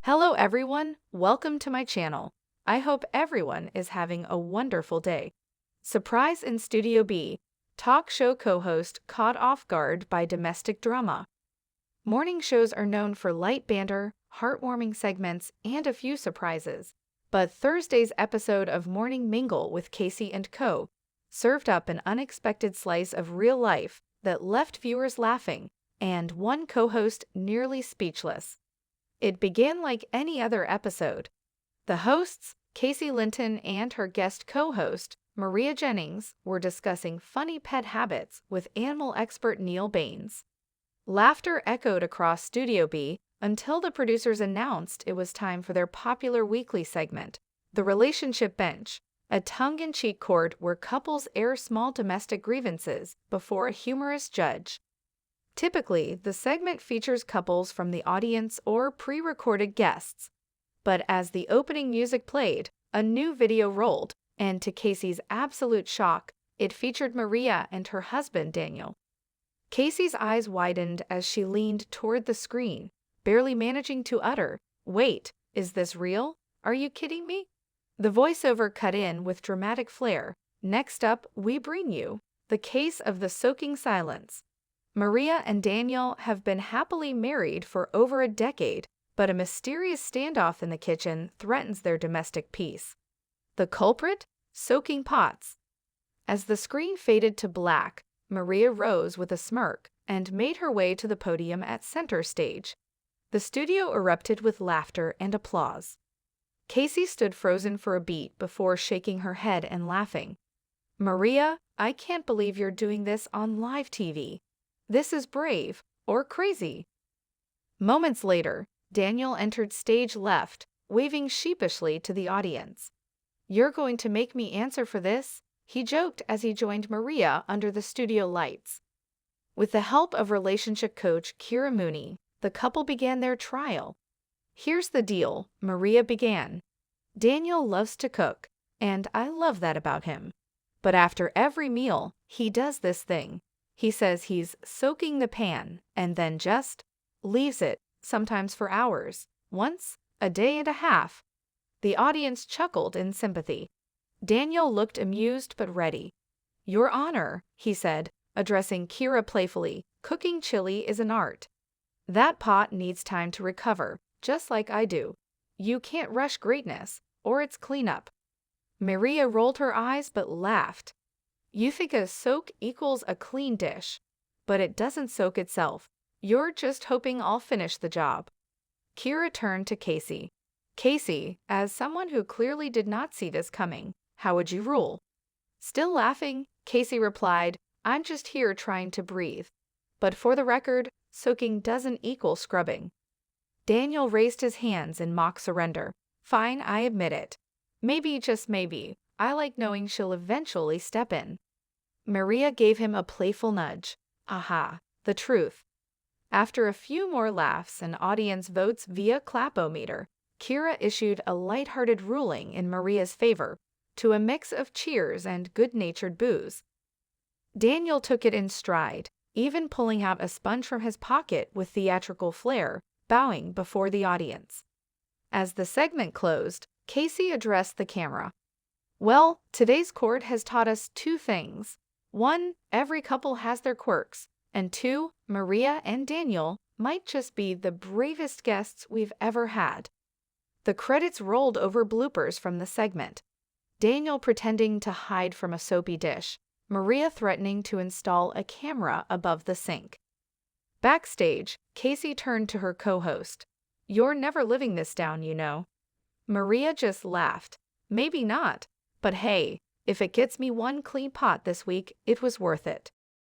Hello everyone, welcome to my channel. I hope everyone is having a wonderful day. Surprise in Studio B, talk show co-host caught off guard by domestic drama. Morning shows are known for light banter, heartwarming segments, and a few surprises. But Thursday's episode of Morning Mingle with Casey and Co. served up an unexpected slice of real life that left viewers laughing and one co-host nearly speechless. It began like any other episode. The hosts, Casey Linton and her guest co-host, Maria Jennings, were discussing funny pet habits with animal expert Neil Baines. Laughter echoed across Studio B until the producers announced it was time for their popular weekly segment, The Relationship Bench, a tongue-in-cheek court where couples air small domestic grievances before a humorous judge. Typically, the segment features couples from the audience or pre-recorded guests. But as the opening music played, a new video rolled, and to Casey's absolute shock, it featured Maria and her husband Daniel. Casey's eyes widened as she leaned toward the screen, barely managing to utter, "Wait, is this real? Are you kidding me?" The voiceover cut in with dramatic flair. "Next up, we bring you the case of the soaking silence." Maria and Daniel have been happily married for over a decade, but a mysterious standoff in the kitchen threatens their domestic peace. The culprit? Soaking pots. As the screen faded to black, Maria rose with a smirk and made her way to the podium at center stage. The studio erupted with laughter and applause. Casey stood frozen for a beat before shaking her head and laughing. "Maria, I can't believe you're doing this on live TV. This is brave, or crazy." Moments later, Daniel entered stage left, waving sheepishly to the audience. "You're going to make me answer for this?" he joked as he joined Maria under the studio lights. With the help of relationship coach Kira Mooney, the couple began their trial. "Here's the deal," Maria began. "Daniel loves to cook, and I love that about him. But after every meal, he does this thing. He says he's soaking the pan and then just leaves it, sometimes for hours, once a day and a half." The audience chuckled in sympathy. Daniel looked amused but ready. "Your Honor," he said, addressing Kira playfully, "cooking chili is an art. That pot needs time to recover, just like I do. You can't rush greatness, or it's cleanup." Maria rolled her eyes but laughed. "You think a soak equals a clean dish, but it doesn't soak itself. You're just hoping I'll finish the job." Kira turned to Casey. "Casey, as someone who clearly did not see this coming, how would you rule?" Still laughing, Casey replied, "I'm just here trying to breathe. But for the record, soaking doesn't equal scrubbing." Daniel raised his hands in mock surrender. "Fine, I admit it. Maybe, just maybe, I like knowing she'll eventually step in." Maria gave him a playful nudge. "Aha, the truth." After a few more laughs and audience votes via clap-o-meter, Kira issued a lighthearted ruling in Maria's favor, to a mix of cheers and good-natured boos. Daniel took it in stride, even pulling out a sponge from his pocket with theatrical flair, bowing before the audience. As the segment closed, Casey addressed the camera. "Well, today's court has taught us two things. One, every couple has their quirks, and two, Maria and Daniel might just be the bravest guests we've ever had." The credits rolled over bloopers from the segment. Daniel pretending to hide from a soapy dish, Maria threatening to install a camera above the sink. Backstage, Casey turned to her co-host. "You're never living this down, you know." Maria just laughed. "Maybe not, but hey, if it gets me one clean pot this week, it was worth it."